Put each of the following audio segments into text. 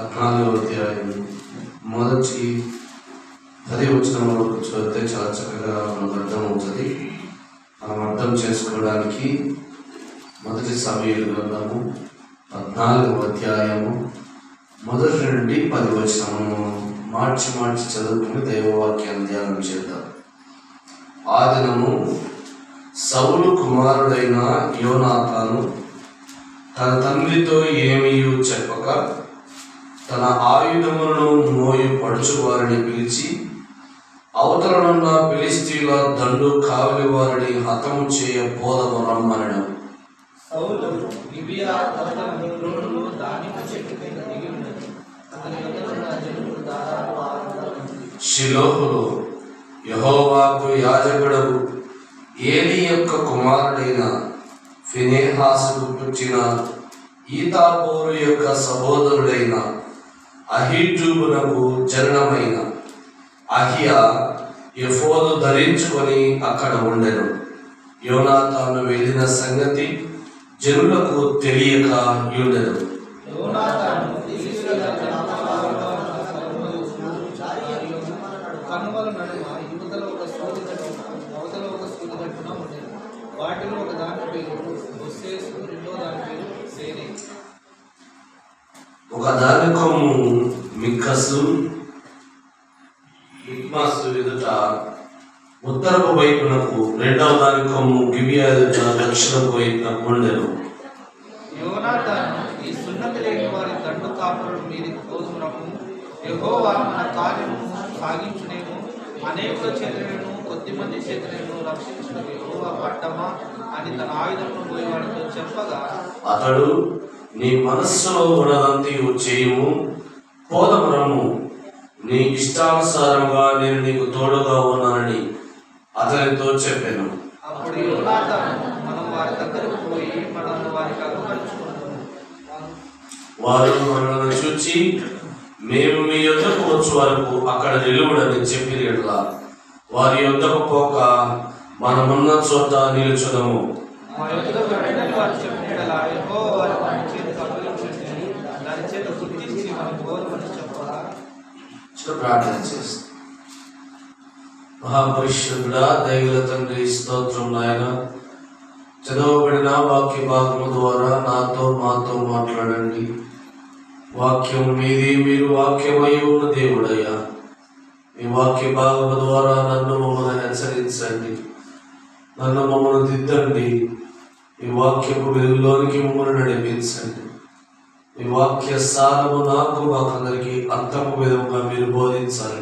14వ అధ్యాయం మొదటి 10 వచనంలో చదివితే చాలా చక్కగా మనకు అర్థమవుతుంది. మనం అర్థం చేసుకోవడానికి మొదటి సమూయేలు గ్రంథము 14వ అధ్యాయము మొదటి నుండి 10 వచనము మార్చి చదువుకుని దైవవాక్యాన్ని ధ్యానం చేద్దాం. ఆ దినము సౌలు కుమారుడైన యోనాతాను తన తండ్రితో ఏమీయూ చెప్పక తన ఆయుధములను మోయు పడుచు వారిని పిలిచి అవతలనున్న ఫిలిష్తీయుల దండు కావలి వారిని హతము చేయ పోదము రమ్మనెను. షిలోహులో యెహోవాకు యాజకుడగు ఏలీ యొక్క కుమారుడైన ఫినెహాసుకు పుట్టిన ఈతాబోరు యొక్క సహోదరుడైన అహీటూబునకు జననమైన అహియా ఎఫోదు ధరించుకొని అక్కడ ఉండెను. యోనాతాను వెళ్ళిన సంగతి జనులకు తెలియక ఉండెను. ఒక దాని కొమ్ము మిక్కసు మిక్మాసు ఎదుట ఉత్తరపు వైపునకు, రెండవ దాని కొమ్ము గిబియా ఎదుట దక్షిణపు వైపునకు ఉండెను. యోనాతాను ఈ సున్నతి లేని వారి దండు కాపుల మీదికి పోదుమునము, యెహోవా మన కార్యమును సాగించునేమో, అనేకుల చేతులను కొద్దిమంది చేతులను రక్షించిన యెహోవా పట్టమా అని తన ఆయుధమును పోయేవాడితో చెప్పగా, అతడు నీ మనస్సులో ఉన్నదంతయు చేయుము, పోదము రమ్ము, నీ ఇష్టానుసారంగా నేను నీకు తోడుగా ఉన్నానని అతనితో చెప్పాను. అప్పుడు యోనాతాను మనం వారి దగ్గరకు పోయి మనల్ని వారికి అగుపరుచుకున్నాము. వారు మనల్ని చూచి మేము మీ యొద్దకు వచ్చు వరకు అక్కడ నిలువుడని చెప్పిన యెడల వారి యొద్దకు పోక మనమున్న చోట నిలుచుదము. మా యొద్దకు వెళ్ళని వారు చెప్పిన యెడల యెహోవా వారి మన చేతికి అప్పగించుటని దాని చేత గుర్తించి మనం పోదమని చెప్పగా, ప్రార్థన చేస్తాం. మహాపరిశుద్ధుడా, దైవ తండ్రి, స్తోత్రం నాయన. చదవబడిన వాక్య భాగము ద్వారా నాతో మాతో మాట్లాడండి. వాక్యం మీది, మీరు వాక్యమై ఉన్న దేవుడయ్యా. మీ వాక్య భాగము ద్వారా నన్ను మమ్మల్ని హెచ్చరించండి, నన్ను మమ్మల్ని దిద్దండి. మీ వాక్యపు వెలుగులోనికి మమ్మల్ని నడిపించండి. మీ వాక్య సారము నాకు మాకందరికి అర్థము విధముగా మీరు బోధించాలి.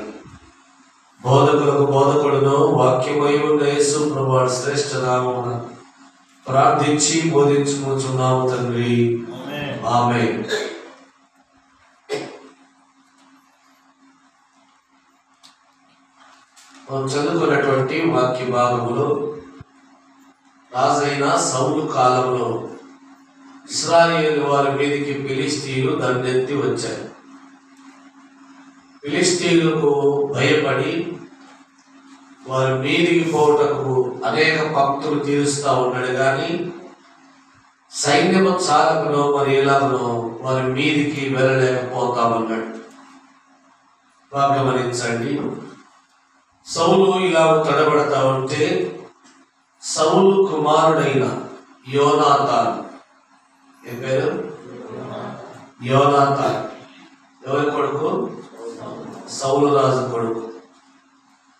బోధకులకు బోధకుడును వాక్యమై ఉన్న యేసు ప్రభువు శ్రేష్ఠ నామమున ప్రార్థించి బోధించుకుంటున్నాము తండ్రి, ఆమేన్. చదువుకున్నటువంటి వాక్య భాగములో రాజైన సౌలు కాలంలో ఇశ్రాయేలు వారి మీదికి ఫిలిష్తీయులు దండెత్తి వచ్చారు. ఫిలిష్తీయులకు భయపడి వారి మీదికి పోవటకు అనేక భక్తులు తీరుస్తూ ఉన్నాడు, కానీ సైన్యము చాలకునో మరి ఎలాగనో వారి మీదికి వెళ్ళలేకపోతా ఉన్నాడు. గమనించండి, సౌలు ఇలా తడబడతా ఉంటే సౌలు కుమారుడైన యోనాతాను, ఏ పేరు? యోనాతాను. ఎవరి కొడుకు? సౌలు రాజు కొడుకు.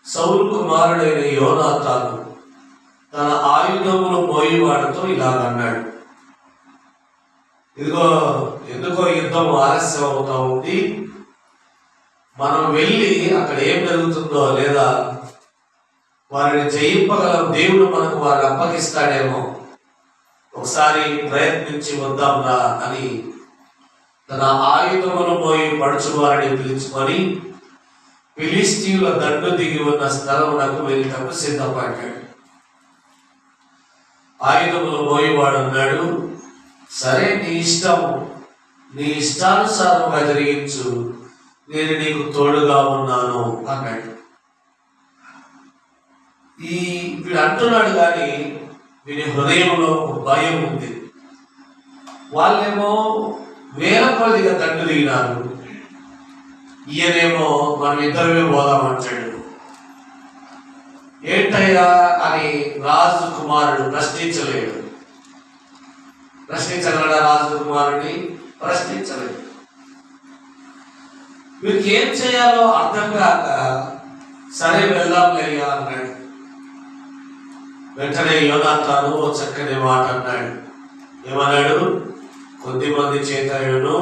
సౌలు కుమారుడైన యోనాతాను తన ఆయుధములు మోయివాడితో ఇలాగన్నాడు, ఇదిగో ఎందుకో యుద్ధం ఆలస్యం అవుతా ఉంది, మనం వెళ్ళి అక్కడ ఏం జరుగుతుందో లేదా వారిని జయింపగలం, దేవుడు మనకు వారిని అప్పగిస్తాడేమో, ఒకసారి ప్రయత్నించి వద్దాంరా అని తన ఆయుధములు మోయి పడుచు వారిని పిలుచుకొని ఫిలిష్తీయుల దండు దిగి ఉన్న స్థలమునకు వెళ్ళటకు సిద్ధపడ్డాడు. ఆయుధములు మోయివాడు అన్నాడు, సరే నీ ఇష్టము, నీ ఇష్టానుసారంగా జరిగించు, నేను నీకు తోడుగా ఉన్నాను అన్నాడు. వీడు అంటున్నాడు, కానీ వీడి హృదయంలో భయం ఉంది. వాళ్ళేమో వేల కొద్దిగా దండు దిగినారు, ఈయనేమో మనం ఇద్దరమే పోదామంటాడు. ఏంటయ్యా అని రాజు కుమారుడు ప్రశ్నించలేడు. ప్రశ్నించగలడా రాజు కుమారుడిని? ప్రశ్నించలేడు. వీరికి ఏం చేయాలో అర్థం కాక సరే వెళ్దాంలేయ్యా అన్నాడు. వెంటనే యోనాతాను ఓ చక్కని మాట అన్నాడు. ఏమన్నాడు? కొద్దిమంది చేతను,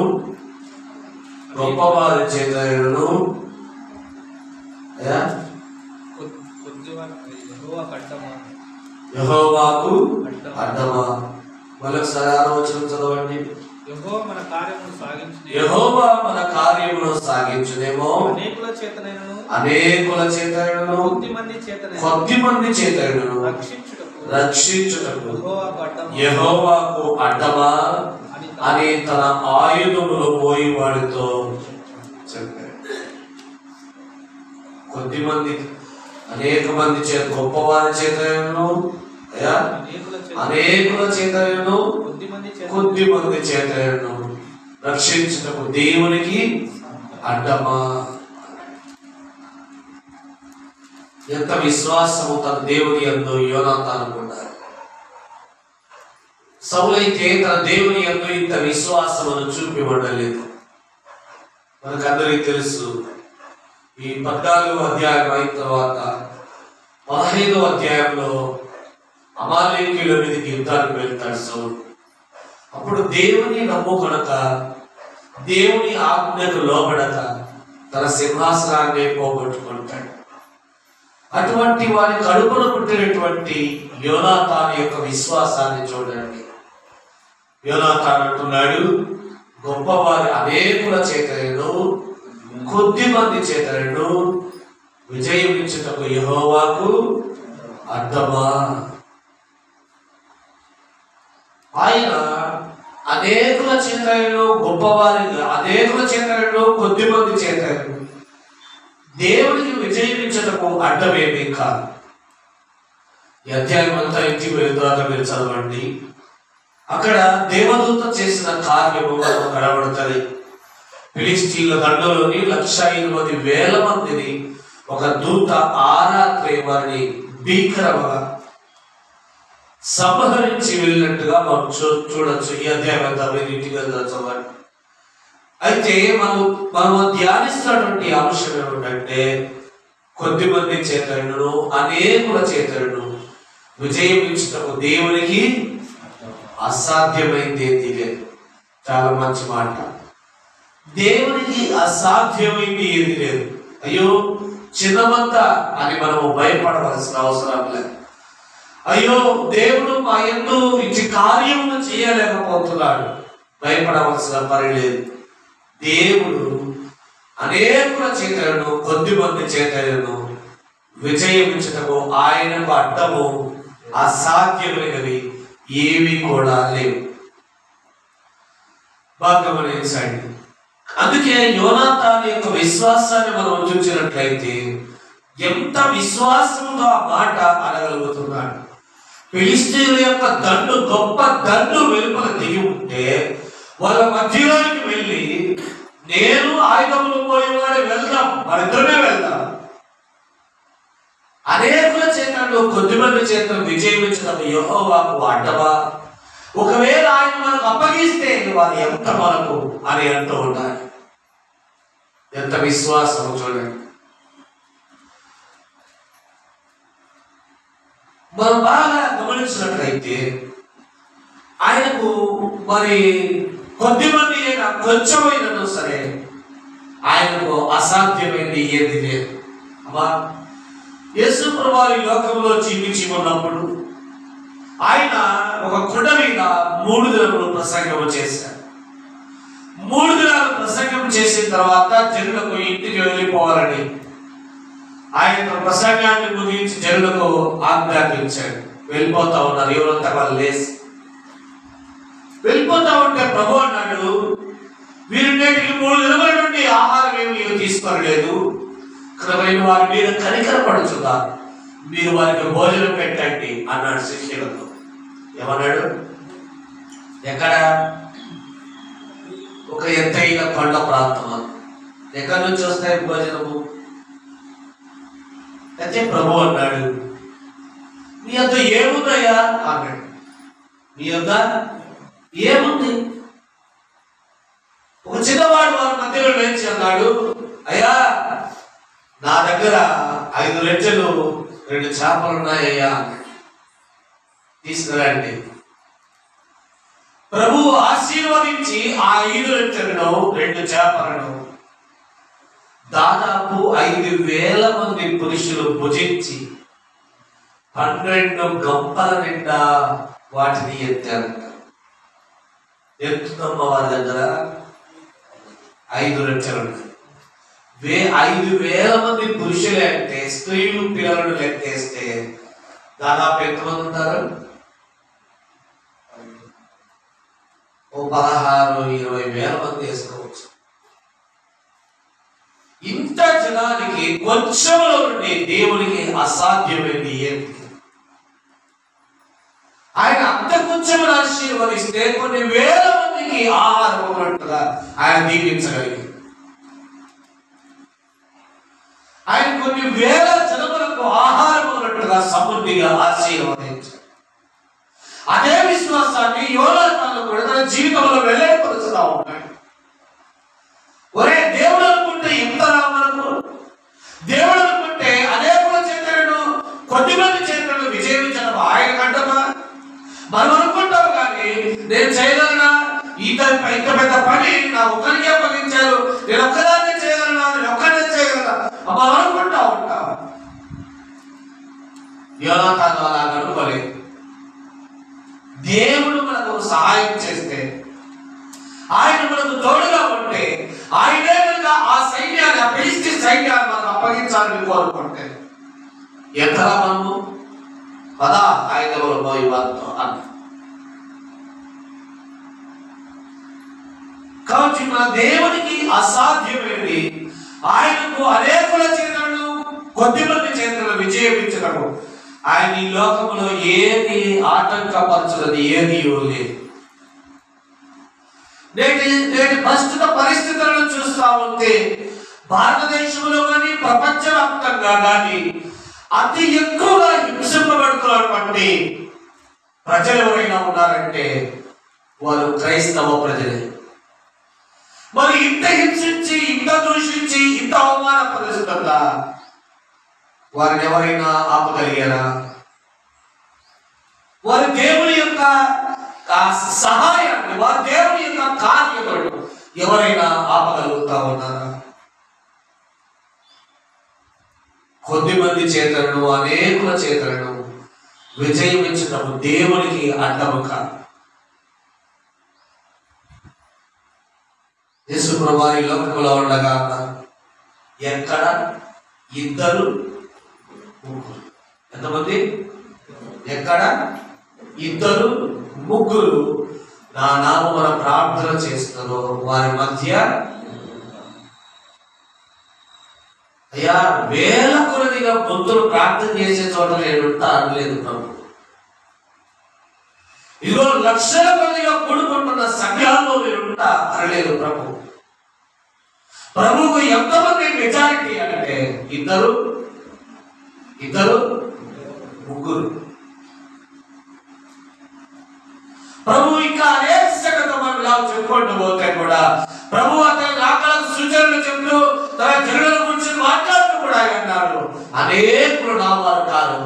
గొప్పవారి చేతను, యెహోవాకు అడ్డమా. మరొకసారి 6వ వచనం చదవండి. యెహోవా మన కార్యమును సాగించునేమో, అనేకుల చేతను, కొద్దిమంది చేతను రక్షించుటకు యెహోవాకు అడ్డమా అని తన ఆయుధములు పోయి వాడితో చెప్పాడు. కొద్దిమంది, అనేక మంది చేత, గొప్పవారి చేతను, అనేకుల చేతను, కొద్దిమంది చేతను రక్షించుటకు దేవునికి అడ్డమా. ఎంత విశ్వాసము తన దేవుని యందు యోనాతాను అనుకున్నాడు. సౌలైతే తన దేవుని యందు ఇంత విశ్వాసమును చూపి ఉండలేదు. మనకందరికీ తెలుసు, ఈ 14వ అధ్యాయం అయిన తర్వాత 15వ అధ్యాయంలో అమాలేకీయుల మీదకి యుద్ధానికి వెళ్తాడు సౌలు. అప్పుడు దేవుని నమ్ముకొనక, దేవుని ఆజ్ఞకు లోబడక తన సింహాసనాన్ని పోగొట్టుకుంటాడు. అటువంటి వారి కడుపును పుట్టినటువంటి యోనాతాను యొక్క విశ్వాసాన్ని చూడండి. యోనాతాను అంటున్నాడు, గొప్పవారి అనేకుల చేతను, కొద్దిమంది చేతను విజయం ఇచ్చుటకు యెహోవాకు అడ్డమా. ఆయన అనేకుల చేతను, గొప్పవారి అనేకుల చేతను, కొద్దిమంది చేతను దేవుడికి విజయించటకు అడ్డమేమీ కాదు. ఈ అధ్యాయం అంతా ఇంటికి వెళ్ళిన తర్వాత మీరు చదవండి. అక్కడ దేవదూత చేసిన కార్యము కనబడుతుంది. ఫిలిష్తీయుల దండలోని 1,80,000 మందిని ఒక దూత ఆరాత్రి వారిని భీకరంగా సంహరించి వెళ్ళినట్టుగా మనం చూడొచ్చు. ఈ అధ్యాయం అంతా మీరు ఇంటికి వెళ్తా చదవండి. అయితే మనం ధ్యానిస్తున్నటువంటి అంశం ఏమిటంటే, కొద్దిమంది చేతను, అనేకుల చేతను విజయం ఇచ్చుటకు దేవునికి అసాధ్యమైంది ఏది లేదు. చాలా మంచి మాట. దేవునికి అసాధ్యమైంది ఏది లేదు. అయ్యో చిన్నమంత అని మనము భయపడవలసిన అవసరం లేదు. అయ్యో దేవుడు మా యందు ఇచ్చి కార్యమును చేయలేకపోతున్నాడు, భయపడవలసిన పని లేదు. దేవుడు అనేకుల చేతలను, కొద్దిమంది చేతలను విజయించుటకు ఆయనకు అడ్డము అసాధ్యమైనవి ఏవి కూడా లేవు. బాగా గమనించండి. అందుకే యోనాతాను యొక్క విశ్వాసాన్ని మనం చూసినట్లయితే ఎంత విశ్వాసంతో ఆ మాట అనగలుగుతున్నాడు. ఫిలిష్తీయుల యొక్క దండు, గొప్ప దండు వెలుపల దిగి ఉంటే వాళ్ళ మధ్యలోకి వెళ్ళి, నేను ఆయుధములు పోయేవాడు వెళ్దాం, మరిద్దరమే వెళ్దాం, అనేకుల చేతను, కొద్దిమంది చేతను విజయించడం యెహోవాకు అడ్డమా. ఒకవేళ ఆయన మనకు అప్పగిస్తే వారు ఎంత మనకు అని అంటూ ఉండాలి. ఎంత విశ్వాసం చూడండి. మనం బాగా గమనించినట్లయితే ఆయనకు మరి కొద్దిమంది అయినా, కొంచెమైనా సరే ఆయనకు అసాధ్యమైనది ఏది లేదు. అమ్మా, యేసు ప్రభువారు ఈ లోకంలో జీవించి ఉన్నప్పుడు ఆయన ఒక కొండ మీద 3 దినములు ప్రసంగం చేశారు. 3 దినాలు ప్రసంగం చేసిన తర్వాత జనులకు ఇంటికి వెళ్ళిపోవాలని ఆయన ప్రసంగాన్ని ముగించి జనులకు ఆజ్ఞాపించాడు. వెళ్ళిపోతా ఉన్నారు. ఎవరంతా వాళ్ళు లేసి వెళ్ళిపోతా ఉంటే ప్రభు అన్నాడు, వీరి నేటికి 3 దినముల నుండి ఆహారం ఏమి తీసుకోలేదు, వారి మీద కనికరపడుచుగా మీరు వారికి భోజనం పెట్టండి అన్నాడు శిష్యులతో. ఏమన్నాడు? ఎక్కడ? ఒక ఎత్తైన కొండ ప్రాంతం. ఎక్కడి నుంచి వస్తాయి భోజనము అయితే ప్రభు అన్నాడు, మీ వద్ద ఏముందయ్యా అన్నాడు. మీ వద్ద ఏముంది? ఒక చిన్నవాడు వారి మధ్యలో లేచి అన్నాడు, అయ్యా నా దగ్గర 5 రొట్టెలు 2 చేపలు ఉన్నాయ్యా, తీసుకురండి. ప్రభు ఆశీర్వదించి ఆ 5 రొట్టెలను 2 చేపలను దాదాపు 5,000 మంది పురుషులు భుజించి 12 గంపల నిండా వాటిని ఎత్తారంట. ఎత్తుతమ్మ వారి దగ్గర 5 రొట్టెలు. 5,000 మంది పురుషులే అంటే స్త్రీలు పిల్లలను లెక్కేస్తే దాదాపు ఎంతమంది ఉంటారు? ఓ 16-20 వేల మంది వేసుకోవచ్చు. ఇంత జనానికి కొంచెంలో నుండి దేవునికి అసాధ్యమైంది ఏంటి? ఆయన అంత కొంచెం ఆశీర్వదిస్తే కొన్ని వేల మందికి ఆహారం ఉన్నట్టుగా ఆయన దీవించగలిగి, ఆయన కొన్ని వేల జనములకు ఆహారం ఉన్నట్టుగా సమృద్ధిగా ఆశీర్వదించారు. అదే విశ్వాసాన్ని యోనాతాను కూడా తన జీవితంలో వెల్లడిపరుస్తూ ఉన్నాడు. ఒరే, దేవుడు అనుకుంటే ఇంతరా మనకు? దేవుడు అనుకుంటే అనేకుల చేతులను కొద్దిమంది చేతులను విజయించడం ఆయన కంటమా? మనం అనుకుంటాం కానీ నేను చేయగలనా? ఇంత పెద్ద పని నా ఒక్కరికే అప్పగించారు, నేను ఒక్కదాన్ని చేయగలనా, నేను ఒక్కరినే చేయగలనా అమ్మా అనుకుంటా ఉంటాం. యోనాతాను అలా అనుకోలేదు. దేవుడు మనకు సహాయం చేస్తే, ఆయన మనకు తోడుగా ఉంటే, ఆయనే కనుక ఆ సైన్యాన్ని, ఆ ఫిలిష్తీ సైన్యాన్ని మనకు అప్పగించాలని కోరుకుంటే ఎంతగా మనము పదా ఆయుధములు పోయి వారితో అన్న. కాబట్టి మన దేవునికి అసాధ్యమైనది ఆయనకు అనేకుల చేతులను కొద్దిమంది చేతులను విజయించడము. ఆయన ఈ లోకంలో ఏది ఆటంకపరచున్నది ఏది లేదు. నేటి ప్రస్తుత పరిస్థితులను చూస్తా ఉంటే భారతదేశంలో కానీ ప్రపంచవ్యాప్తంగా కానీ అతి ఎక్కువగా హింసింపబడుతున్నటువంటి ప్రజలు ఎవరైనా ఉన్నారంటే వారు క్రైస్తవ ప్రజలే. మరి ఇంత హింసించి, ఇంత దూషించి, ఇంత అవమానపరుస్తుందా వారిని ఎవరైనా ఆపగలిగారా? వారి దేవుని యొక్క సహాయాన్ని, వారి దేవుని యొక్క కార్యములను ఎవరైనా ఆపగలుగుతా ఉన్నారా? కొద్దిమంది చేతులను, అనేకుల చేతులను విజయించడం దేవునికి అడ్డము కాదు. యేసు ప్రభువు ఈ లోకంలో ఉండగా ఎక్కడ 2 ముగ్గురు, ఎంతమంది? ఎక్కడ 2 ముగ్గురు నా నామమున ప్రార్థన చేస్తున్నారో వారి మధ్య, అయ్యా వేల కొలదిగా భక్తులు ప్రార్థన చేసే చోట నేనుంటా అనలేదు ప్రభు. ఇదిగో లక్షల కొలదిగా కూడుకుంటున్న సంఘాల్లో నేనుంటా అనలేదు ప్రభు. ప్రభువుకు ఎంతమంది మెజారిటీ అంటే 2 ముగ్గురు. ప్రభు ఇంకా అనేక సంగతులు మనం ఇలా చెప్పుకుంటూ పోతే కూడా ప్రభు అతని ఆకలకు సూచనలు చెప్తూ తన జనుల గురించి మాట్లాడుతూ కూడా అన్నాడు, అనేకులు నా వారు కాదు,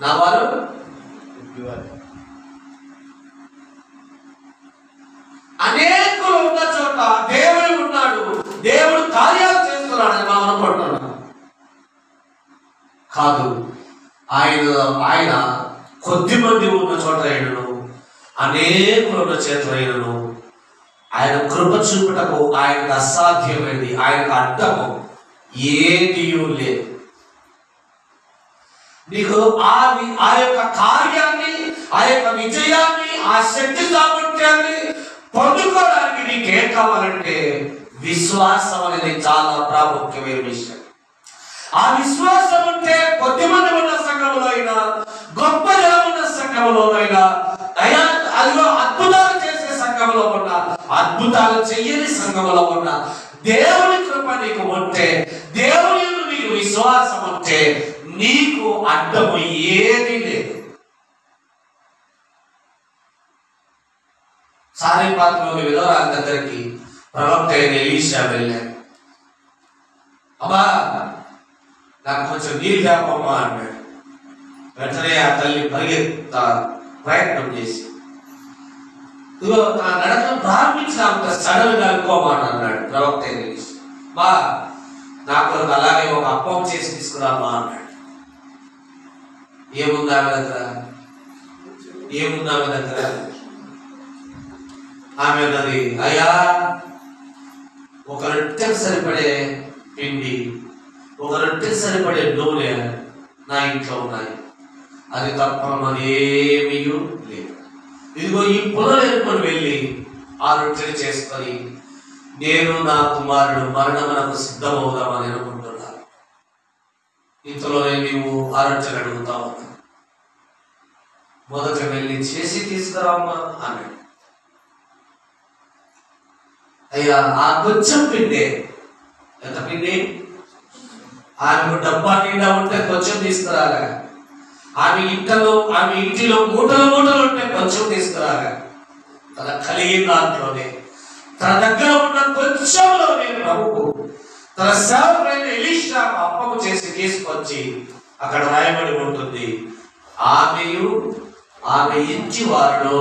నా వారు అనేకులు ఉన్న చోట దేవుడు ఉన్నాడు, దేవుడు కార్యాలు చేస్తున్నాడని మనం అనుకుంటున్నాం. కాదు, ఆయన కొద్దిమంది ఉన్న చోట అయినను, అనేకులు ఉన్న చేతులు అయినను ఆయన కృప చూపుటకు ఆయనకు అసాధ్యమైనది, ఆయనకు అడ్డము ఏది లేదు. నీకు ఆ యొక్క కార్యాన్ని, ఆ యొక్క విజయాన్ని, ఆ శక్తి సామర్థ్యాన్ని పొందుకోవడానికి నీకేం కావాలంటే విశ్వాసం అనేది చాలా ప్రాముఖ్యమైన విషయం. ఆ విశ్వాసం ఉంటే కొద్దిమంది ఉన్న సంఘంలో అయినా, గొప్ప జనం ఉన్న సంఘంలో అయినా, అదిలో అద్భుతాలు చేసే సంఘంలో ఉన్న, అద్భుతాలు చెయ్యని సంఘంలో ఉన్న దేవుని కృప నీకు ఉంటే, దేవుని యందు నీకు విశ్వాసం ఉంటే, నీకు అడ్డము ఏది లేదు. సారెపాత్రలోని విధవరాల దగ్గరికి ప్రవక్త అయిన ఎలీషా వెళ్ళాడు. అమ్మా, నాకు కొంచెం నీళ్ళు కాపమ్మా అన్నాడు. వెంటనే ఆ తల్లి పరిగెత్త ప్రయత్నం చేసి, ఇదిగో నా నడకను ప్రారంభించినంత సడన్ గా అనుకోమాట అన్నాడు ప్రవక్త అయిన ఎలీషా. బా, నాకు అలాగే ఒక అప్పం చేసి తీసుకురామా అన్నాడు. ఏముంది ఆమె దగ్గర? ఏముంది ఆమె దగ్గర? ఆమె అన్నది, అయ్యా, ఒక రొట్టెకు సరిపడే పిండి, ఒక రొట్టెకు సరిపడే నూనె నా ఇంట్లో ఉన్నాయి, అది తప్ప మరేమీ లేదు. ఇదిగో ఈ పొలం ఎరుకొని వెళ్ళి ఆ రొట్టెలు చేసుకొని నేను నా కుమారుడు మరణమునకు సిద్ధమవుదామని అనుకుంటున్నాను. ఇంతలోనే నీవు ఆ రొట్టెలు అడుగుతావు. మొదట వెళ్ళి చేసి తీసుకురామ్మా అన్నాడు. అయ్యా, ఆ కొంచెం పిండే, ఎంత పిండి? ఆమెకు డబ్బా నిండా ఉంటే కొంచెం తీసుకురాగా, ఆమె ఇంటిలో మూటలు మూటలు ఉంటే కొంచెం తీసుకురాగా, తన కలిగిన దాంట్లోనే, తన దగ్గర ఉన్న కొంచెంలోనే ప్రభువు తన సేవకుడైన ఎలీషాకు అప్పము చేసి తీసుకొచ్చి అక్కడ రాయబడి ఉంటుంది, ఆమె ఇంటి వారును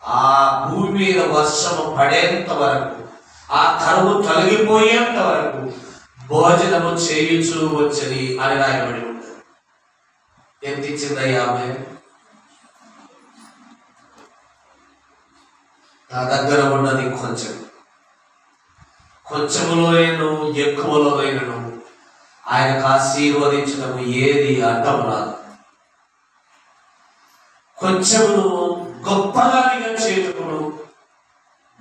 ఆ భూమి మీద వర్షము పడేంత వరకు, ఆ కరువు తొలగిపోయేంత వరకు భోజనము చేయించు వచ్చని అని రాయబడి ఉంటుంది. ఎంత ఇచ్చిందయ్యా ఆమె? నా దగ్గర ఉన్నది కొంచెం, కొంచెములోనూ ఎక్కువలోనూ ఆయనకు ఆశీర్వదించడం ఏది అడ్డం రాదు. కొంచెమును గొప్పదానిగా చేయటమును,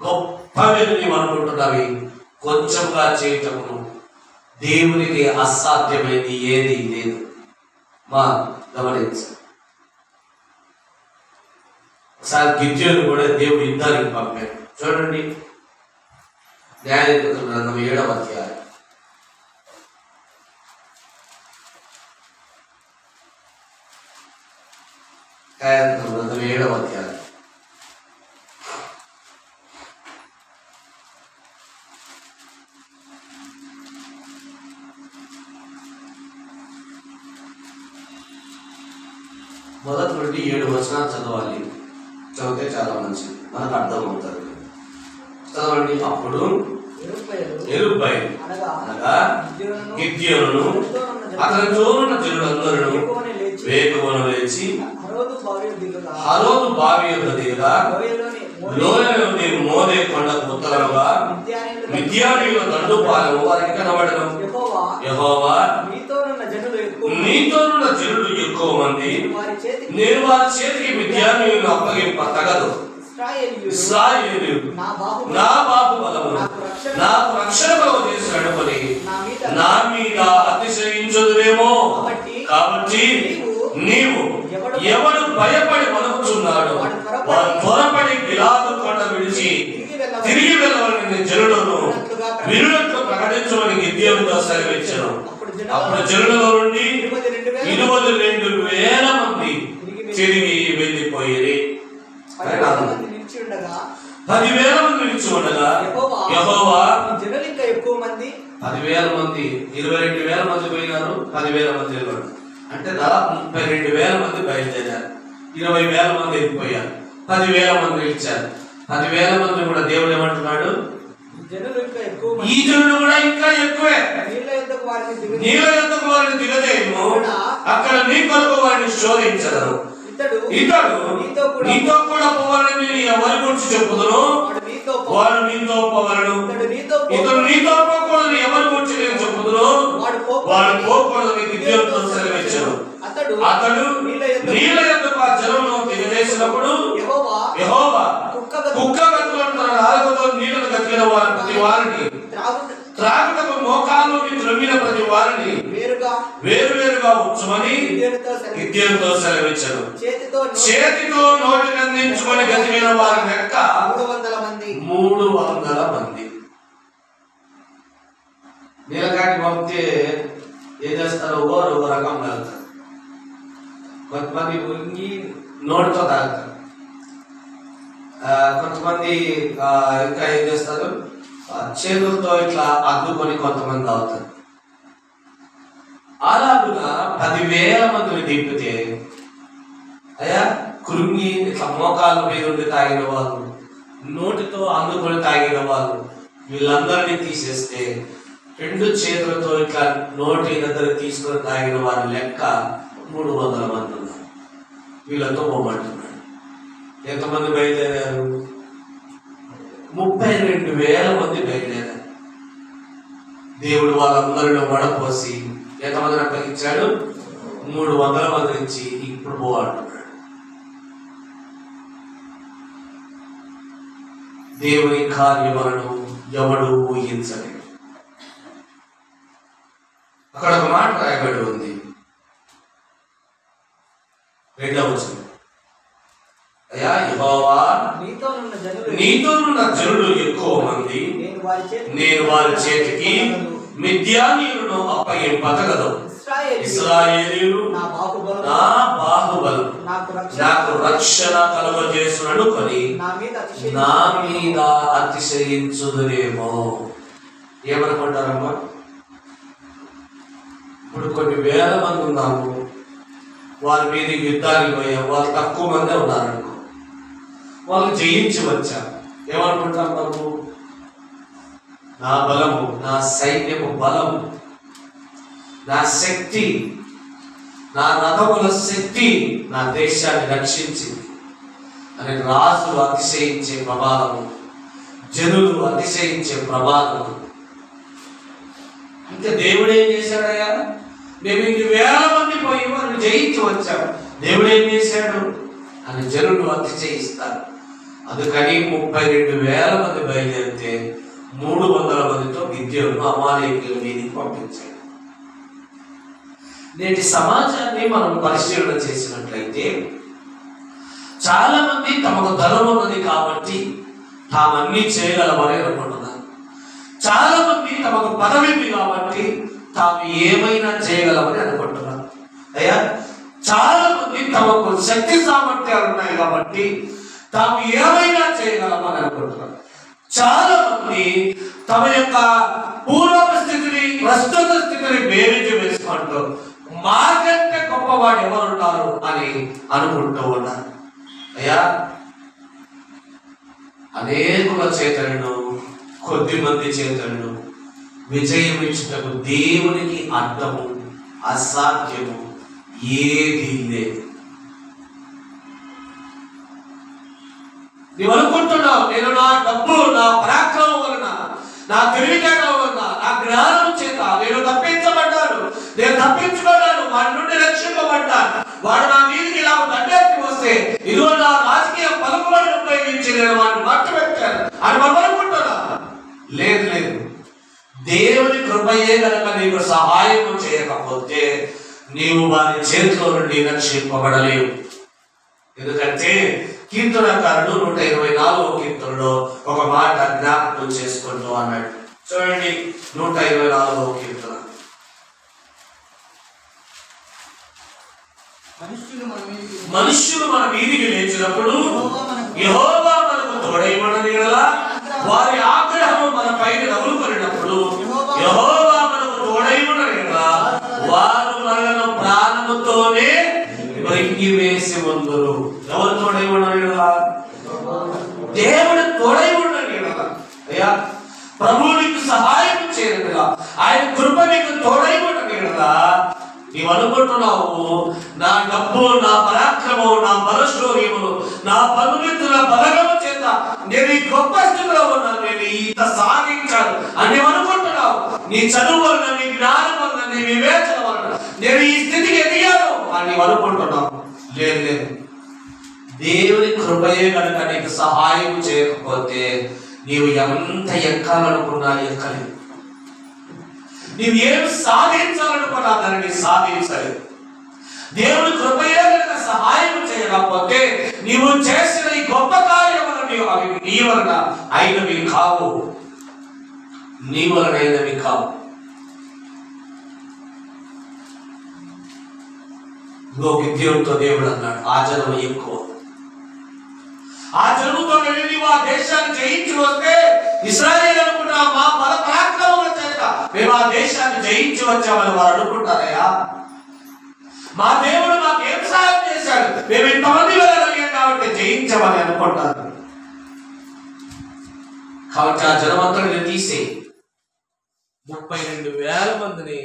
గొప్పవి నీవు అనుకుంటున్నవి కొంచెంగా చేయటమును దేవునికి అసాధ్యమైనది ఏది లేదు. మా గమనించ, ఒకసారి గిద్యోను కూడా దేవుడు యుద్ధానికి పంపాడు. చూడండి, న్యాయాధిపతుల గ్రంథం 7వ అధ్యాయం. న్యాయాధిపతుల గ్రంథం 7వ అధ్యాయం. మొదటి నుండి 7 వచనాలు చదవాలి. చదివితే చాలా మంచిది, మనకు అర్థం అవుతుంది. చదవండి. అప్పుడు యెరుబ్బయలు అనగా గిద్యోనును అతనితో ఉన్న జనులందరూ వేకువన లేచి హరోదు బావి యొద్ద దిగగా, లోయలోని మోరే కొండకు ఉత్తరముగా మిద్యానీయుల దండుపాలెము వారికి కనబడెను. యెహోవా, నీతోనున్న జనులు ఎక్కువ మంది, నేను వారి చేతికి మిద్యానీయులను అప్పగింప తగదు. ఇశ్రాయేలీయులు నా బాహుబలము నాకు రక్షణ చేసి నడుపని నా మీద అతిశయించుదురేమో. కాబట్టి నీవు ఎవడు భయపడి వణుకుచున్నాడో వాడు త్వరపడి గిలాదు కొండ విడిచి తిరిగి వెళ్ళవలని జనులను వినులకు ప్రకటించమని గిద్యోనుతో సెలవిచ్చాను. అప్పుడు జనులలో నుండి 22,000 మంది తిరిగి వెళ్ళిపోయి 10,000 మంది నిలిచి ఉండగా యెహోవా జనులు ఇంకా ఎక్కువ మంది 10,000 మంది 22,000 మంది పోయినారు. 10,000 మంది వెళ్ళారు. అంటే దాదాపు 32,000 మంది బయలుదేరారు. 20,000 మంది వెళ్ళిపోయారు. 10,000 మంది ఇచ్చారు. 10,000 మంది కూడా దేవుడు ఏమంటున్నాడు? ఈ జనులు కూడా ఇంకా ఎక్కువే. నీళ్ళ యొద్దకు వారిని దిగజేయము, అక్కడ నీ కొరకు వారిని శోధించరు. ఇతడు నీతో కూడా పోవాలని నేను ఎవరి గురించి చెప్పుదును, వాడు నీతో పోవాలను. ఇతడు నీతో పోకూడదని ఎవరి గురించి నేను చెప్పుదును, వాడు పోకూడదని గిద్యోనుతో సెలవిచ్చాను. అతడు నీళ్ళ యొద్దకు ఆ జనులను దిగజేసినప్పుడు యెహోవా కుక్క గతులను తన నాలుకతో నీళ్లను గతికిన వారిని త్రాగుటకు మోకాల్లోకి త్రొమ్మిన ప్రతి వారిని వేరువేరుగా ఉంచమని గిద్యోనుతో సెలవిచ్చాను. చేతితో నోటిని అందించుకొని గతిమైన వారి లెక్క 300 మంది. నీలకాటి పంపితే ఏం చేస్తారు? ఓ రకం తాగుతారు. కొంతమంది ఉంగి నోటితో తాగుతారు. కొంతమంది ఇంకా ఏం చేస్తారు? చేతులతో ఇట్లా అద్దుకొని కొంతమంది తాగుతారు. అలాగుగా 10,000 మందిని దింపితే అయ్యా కృంగి ఇట్లా మోకాళ్ళ మీద ఉండి తాగిన వాళ్ళు, నోటితో అందుకొని తాగిన వాళ్ళు, వీళ్ళందరినీ తీసేస్తే 2 చేతులతో ఇట్లా నోటి దగ్గర తీసుకొని తాగిన వారి లెక్క 300 మంది ఉన్నారు. వీళ్ళతో పోమంటున్నాడు. ఎంతమంది బయలుదేరారు? 32,000 మంది బయలుదేరారు. దేవుడు వాళ్ళందరిలో వడపోసి ఎంతమందిని అప్పగించాడు? 300 మంది నుంచి ఇప్పుడు పో అంటున్నాడు. దేవుని కార్యములను ఎవడు ఊహించలేడు. అక్కడ ఒక మాట రాయబడి ఉంది, 2వ వచనం. అయ్యా యెహోవా, నీతోనున్న జనులు ఎక్కువ మంది, నేను వారి చేతికి మిద్యానీయులను అప్పగింపగలదు. ఇశ్రాయేలీయులు నా బాహుబలం, నాకు రక్షణ కలుగజేసుననుకొని నా మీద అతిశయించుదురేమో. ఏమనుకుంటారమ్మా? ఇప్పుడు కొన్ని వేల మంది ఉన్నాము, వారి మీద యుద్ధానికి పోయాం, వాళ్ళు తక్కువ మందే ఉన్నారనుకో, వాళ్ళు జయించి వచ్చాం. ఏమనుకుంటాం మనము? నా బలము, నా సైన్యపు బలము, నా శక్తి, నా రథముల శక్తి నా దేశాన్ని రక్షించింది అని రాజులు అతిశయించే ప్రమాదము, జనులు అతిశయించే ప్రమాదము. ఇంకా దేవుడు ఏం చేశాడయ్యా? మేము 1,000 మంది పోయి వారిని జయించి వచ్చాం, దేవుడు ఏం చేశాడు అని జనులు అతిశయిస్తారు. అందుకని 32,000 మంది బయలుదేరితే 300 మందితో గిద్యోను అమాలేకీయుల మీదకి పంపించాడు. నేటి సమాజాన్ని మనం పరిశీలన చేసినట్లయితే చాలా మంది తమకు ధనం ఉన్నది కాబట్టి తామన్నీ చేయగలమని అనుకుంటున్నారు. చాలా మంది తమకు పదవి ఉంది కాబట్టి తాము ఏమైనా చేయగలమని అనుకుంటున్నారు. అయ్యా చాలా మంది తమకు శక్తి సామర్థ్యాలు ఉన్నాయి కాబట్టి తాము ఏమైనా చేయగలమని అనుకుంటున్నారు. చాలా మంది తమ యొక్క పూర్వ స్థితిని ప్రస్తుత స్థితిని బేరీజు వేసుకుంటూ మాకంటే గొప్పవాడు ఎవరున్నారు అని అనుకుంటూ ఉన్నారు. అయ్యా అనేకుల చేతలను, కొద్ది మంది చేతలను విజయం ఇచ్చుటకు దేవునికి అడ్డము, అసాధ్యము ఏది లేదు. నీవు అనుకుంటున్నావు నేను నా డబ్బు, నా పరాక్రమం వలన, నా తెలివితేటం వలన, నా జ్ఞానం చేత నేను తప్పించబడ్డాను, నేను తప్పించుకున్నాను, వాడి నుండి రక్షింపబడ్డాను, వాడు నా మీదకి ఇలా దండెత్తి వస్తే ఇదిగో నా రాజకీయ పలుకుబడిని ఉపయోగించి నేను వాడిని మట్టు పెట్టాను అని మనం అనుకుంటున్నా. లేదు లేదు, దేవుని కృపయే కనుక నీకు సహాయం చేయకపోతే నీవు వారి చేతిలో నుండి రక్షింపబడలేవు. ఎందుకంటే కీర్తనకారుడు 124వ కీర్తనలో ఒక మాట జ్ఞాపకం చేసుకుంటూ అన్నాడు. చూడండి 124వ కీర్తన. మనుష్యులు మన మీదికి లేచినప్పుడు యెహోవా మనకు తోడైమని వారి ఆగ్రహము మన పైన రగులుకొనినప్పుడు యెహోవా మనకు తోడైమని వారు మనలను ప్రాణముతోనే మృంగి వేసి ఉందురు. ఎవరు తోడైమని? దేవుడు తోడైమని. అయ్యా ప్రభువు నీకు సహాయం చేయనుగా, ఆయన కృప నీకు తోడైమని. నీవు అనుకుంటున్నావు నా డబ్బు, నా పరాక్రమం, నా బలశౌర్యములు, నా బంధుమిత్రుల బలగము చేత నేను ఈ గొప్ప స్థితిలో ఉన్నాను, నేను ఇంత సాధించాను అని నీవు అనుకుంటున్నావు. నీ చదువు వలన, నీ జ్ఞానం వలన, నీ వివేచన వలన నేను ఈ స్థితికి ఎదిగాను అని నీవు అనుకుంటున్నావు. లేదు లేదు, దేవుని కృపయే కనుక నీకు సహాయం చేయకపోతే నీవు ఎంత ఎక్కాలనుకున్నా ఎక్కలేదు. నీవు ఏం సాధించాలనుకున్నా దానిని సాధించాలి. దేవుని కృపయే కనుక సహాయం చేయకపోతే నీవు చేసిన ఈ గొప్ప కార్యములు అవి నీ వలన అయినవి కావు, నీ వలన అయినవి కావు. గిద్యోనుతో దేవుడు అన్నాడు, ఆ జనం ఎక్కువ, ఆ జనముతో వెళ్ళి నీవు ఆ దేశాన్ని జయించి వస్తే ఇశ్రాయేలు అనుకున్నా మా బల పరాక్రమముల చేత మేము ఆ దేశాన్ని జయించి వచ్చామని వారు అనుకుంటారయ్యా. మా దేవుడు మాకు ఏం సహాయం చేశాడు, మేము ఇంతమంది వెళ్ళగలిగాం కాబట్టి జయించామని అనుకుంటారు. కాబట్టి ఆ జనమంతటిని తీసి 32,000 మందిని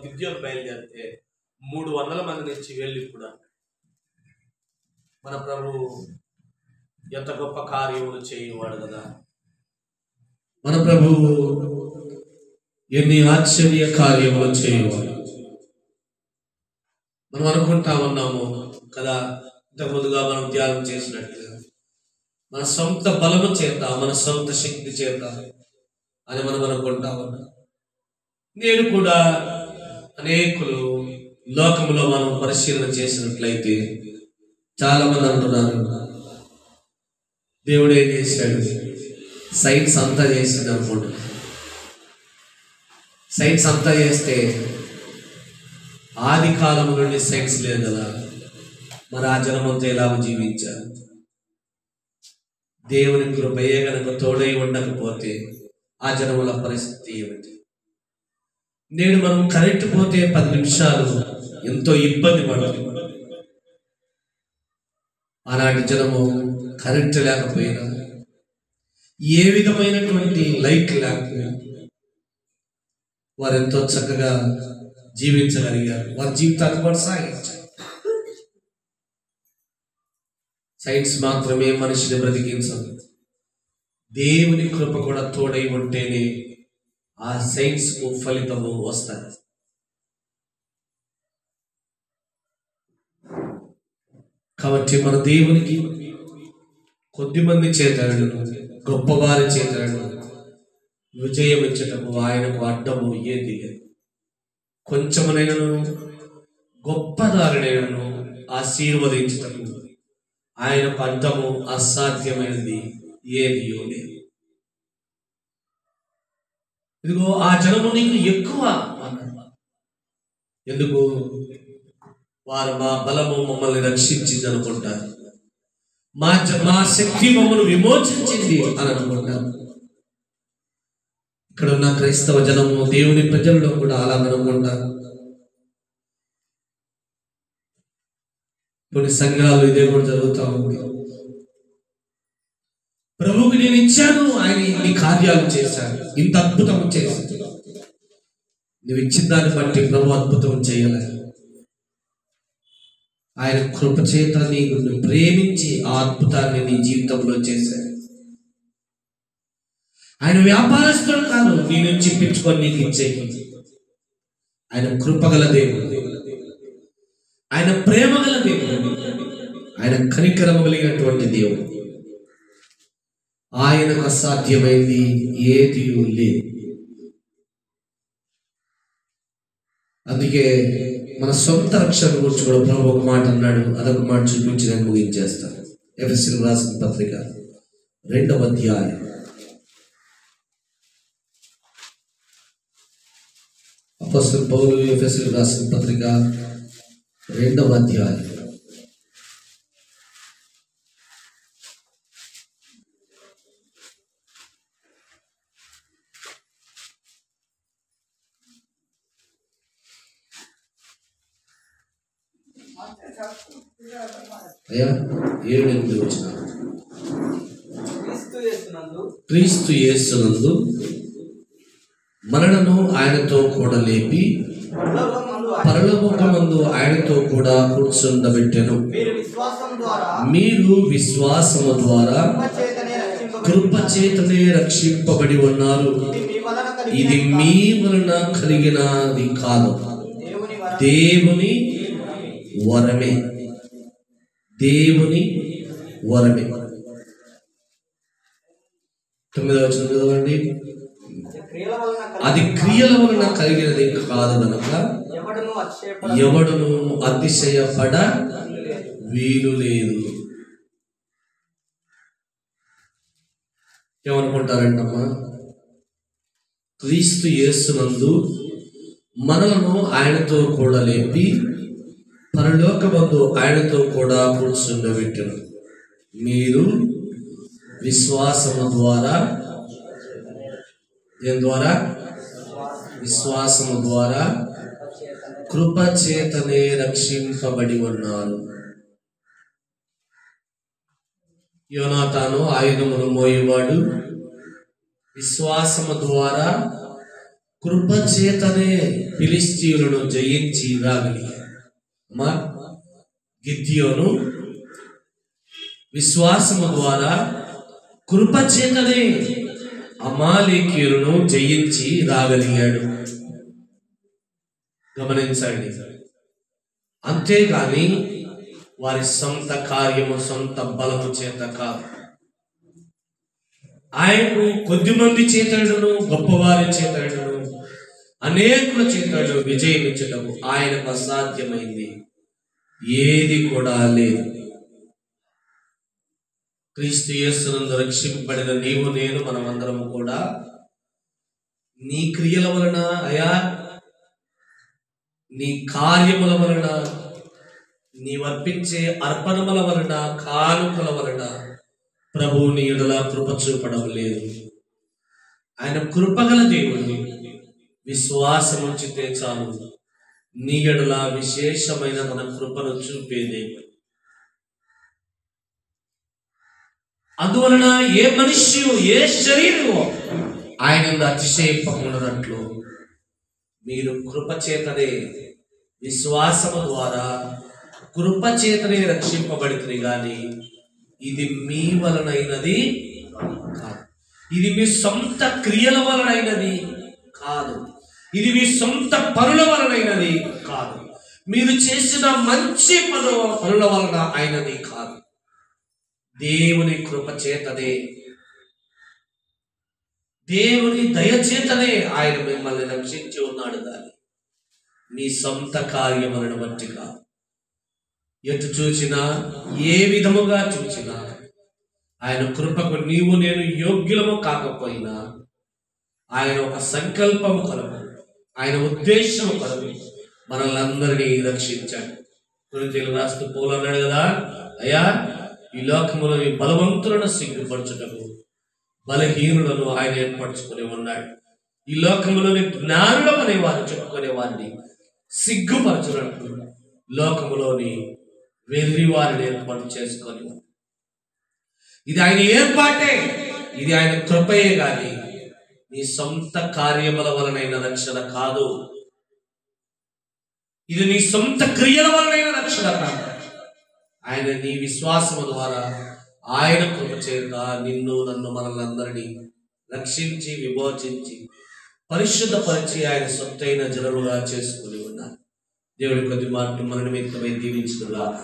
గిద్యోను బయలుదేరితే 300 మంది నుంచి వెళ్ళి ఇప్పుడు మన ప్రభు ఎంత గొప్ప కార్యములు చేయవాడు కదా. మన ప్రభు ఎన్ని ఆశ్చర్య కార్యములు చేయవాడు. మనం అనుకుంటా ఉన్నాము కదా, ఇంతకుముందుగా మనం ధ్యానం చేసినట్లుగా మన సొంత బలము చేత, మన సొంత శక్తి చేత అని మనం అనుకుంటా ఉన్నాం. నేను కూడా అనేకులు లోకంలో మనం పరిశీలన చేసినట్లయితే చాలా మంది అంటున్నారు, దేవుడు ఏం చేశాడు, సైన్స్ అంతా చేసింది అనుకుంటున్నాడు. సైన్స్ అంతా చేస్తే ఆది కాలం నుండి సైన్స్ లేదు కదా, మరి ఆ జనమంతా ఎలా జీవించారు? దేవుని కృపయే కనుక తోడై ఉండకపోతే ఆ జనముల పరిస్థితి ఏమిటి? నేడు మనం కరెంట్ పోతే 10 నిమిషాలు ఎంతో ఇబ్బంది పడాలి. ఆనాటి జనము కరెంట్ లేకపోయినా, ఏ విధమైనటువంటి లైట్ లేకపోయినా వారు ఎంతో చక్కగా జీవించగలిగారు, వారి జీవితాన్ని కొనసాగించారు. సైన్స్ మాత్రమే మనిషిని బ్రతికించదు, దేవుని కృప కూడా తోడై ఉంటేనే ఆ సైన్స్ కు ఫలితము వస్తుంది. కాబట్టి మన దేవునికి కొద్దిమంది చేతడు, గొప్పవారి చేతడు విజయం ఇచ్చటము ఆయనకు అడ్డము ఏది లేదు. కొంచెమునైనను గొప్పదారినైనను ఆశీర్వదించటము ఆయనకు అడ్డము అసాధ్యమైనది ఏది లేదు. ఇదిగో ఆ జనము నీకు ఎక్కువ, ఎందుకు? వారు మా బలము మమ్మల్ని రక్షించింది అనుకుంటారు, మా శక్తి మమ్మల్ని విమోచించింది అని అనుకుంటారు. ఇక్కడ ఉన్న క్రైస్తవ జనము, దేవుని ప్రజల్లో కూడా అలా అనుకుంటారు. కొన్ని సంఘాలు ఇదే కూడా జరుగుతూ ఉంది. ప్రభువుకి నేను ఇచ్చాను, ఆయన ఇన్ని కార్యాలు చేశాను, ఇంత అద్భుతం చేశాను. నువ్వు ఇచ్చిన దాన్ని బట్టి ప్రభు అద్భుతం చేయలేదు. ఆయన కృప చేత నీకు ప్రేమించి ఆ అద్భుతాన్ని నీ జీవితంలో చేశాడు. ఆయన వ్యాపారస్తుడు కాదు, నీ నుంచి ఇప్పించుకొని నీకు ఇచ్చే. ఆయన కృపగల దేవుడు, ఆయన ప్రేమగల దేవుడు, ఆయన కనికరము కలిగినటువంటి దేవుడు. ఆయనకు అసాధ్యమైంది ఏది లేదు. అందుకే మన సొంత రక్షణ గురించి కూడా ప్రభు ఒక మాట అన్నాడు, అదొక మాట చూపించి నేను ముగించేస్తాను. ఎఫెసీయులకు రాసిన పత్రిక 2వ అధ్యాయం. అపోస్తలుడైన పౌలు ఎఫెసీయులకు రాసిన పత్రిక 2వ అధ్యాయం. అయ్యా 7-8 వచ్చిన క్రీస్తు యేసునందు మనలను ఆయనతో కూడా లేపి పరలోకమందు ఆయనతో కూడా కూర్చుండబెట్టెను. మీరు విశ్వాసము ద్వారా కృపచేతనే రక్షింపబడి ఉన్నారు. ఇది మీ వలన కలిగినది కాదు, దేవుని వరమే. దేవుని వరమే. 9వ వచనం చదవండి. అది క్రియల వలన కలిగినది కాదు గనక ఎవడును అతిశయపడ వీలు లేదు. ఏమనుకుంటారంటమ్మా? క్రీస్తు యేసునందు మనలను ఆయనతో కూడా లేపి పరలోకమందు ఆయనతో కూడా కూర్చుండబెట్టును. మీరు విశ్వాసము ద్వారా, దేని ద్వారా? విశ్వాసము ద్వారా కృపచేతనే రక్షింపబడి ఉన్నారు. యోనాతాను ఆయుధమును మోయేవాడు విశ్వాసము ద్వారా కృపచేతనే ఫిలిష్తీయులను జయించి రాగలిగాడు. గిద్యోను విశ్వాసము ద్వారా కృపచేతనే అమాలేకీయులను జయించి రాగలిగాడు. గమనించండి. అంతేగాని వారి సొంత కార్యము, సొంత బలము చేత కాదు. ఆయనకు కొద్దిమంది చేతడును, గొప్పవారి చేతడును, అనేకుల చేతడు విజయం ఇచ్చటము ఆయనకు అసాధ్యమైంది ఏది కూడా లేదు. క్రీస్తు యేసునందు రక్షింపబడిన నీవు నేను మనమందరము కూడా నీ క్రియల వలన, అయా నీ కార్యముల వలన, నీవర్పించే అర్పణముల వలన, కానుకల వలన ప్రభువు నీ ఎడల కృప చూపడం లేదు. ఆయన కృపగల దేవుడు. విశ్వాసం ఉంచితే చాలు నీ ఎడల విశేషమైన తన కృపను చూపేదే. అందువలన ఏ మనిషి, ఏ శరీరమో ఆయన అతిశయింపకున్నట్లు మీరు కృపచేతనే, విశ్వాసము ద్వారా కృపచేతనే రక్షింపబడితే గాని ఇది మీ వలనైనది కాదు. ఇది మీ సొంత క్రియల వలనైనది కాదు. ఇది మీ సొంత పనుల వలనైనది కాదు. మీరు చేసిన మంచి పనుల వలన అయినది కాదు. దేవుని కృప చేతనే, దేవుని దయచేతనే ఆయన మిమ్మల్ని రక్షించి ఉన్నాడు. కానీ మీ సొంత కార్యములను బట్టి కాదు. ఎటు చూచినా, ఏ విధముగా చూచినా ఆయన కృపకు నీవు నేను యోగ్యులము కాకపోయినా ఆయన ఒక సంకల్పము కొరకు, ఆయన ఉద్దేశము కొరకు మనల్ని అందరినీ రక్షించాడు. కొరింథీయులకు రాస్తూ పౌలు అన్నాడు కదా, అయ్యా ఈ లోకములోని బలవంతులను సిగ్గుపరచుటకు బలహీనులను ఆయన ఏర్పరచుకుని ఉన్నాడు. ఈ లోకములోని జ్ఞానులం అనే వారు చెప్పుకునే వారిని సిగ్గుపరచునట్లు లోకములోని వెర్రి వారిని ఏర్పాటు చేసుకొని, ఇది ఆయన ఏర్పాటే, ఇది ఆయన కృపయే గాని నీ సొంత కార్యముల వలనైన రక్షణ కాదు. ఇది నీ సొంత క్రియల వలనైన రక్షణ కాదు. ఆయన నీ విశ్వాసము ద్వారా ఆయన కృప చేత నిన్ను నన్ను మనల్ని రక్షించి విమోచించి పరిశుద్ధపరిచి ఆయన సొంతైన జనముగా చేసుకుని ఉన్నారు. దేవుడి కొద్ది మాటలు మన నిమిత్తమై దీవించుకున్నాడు.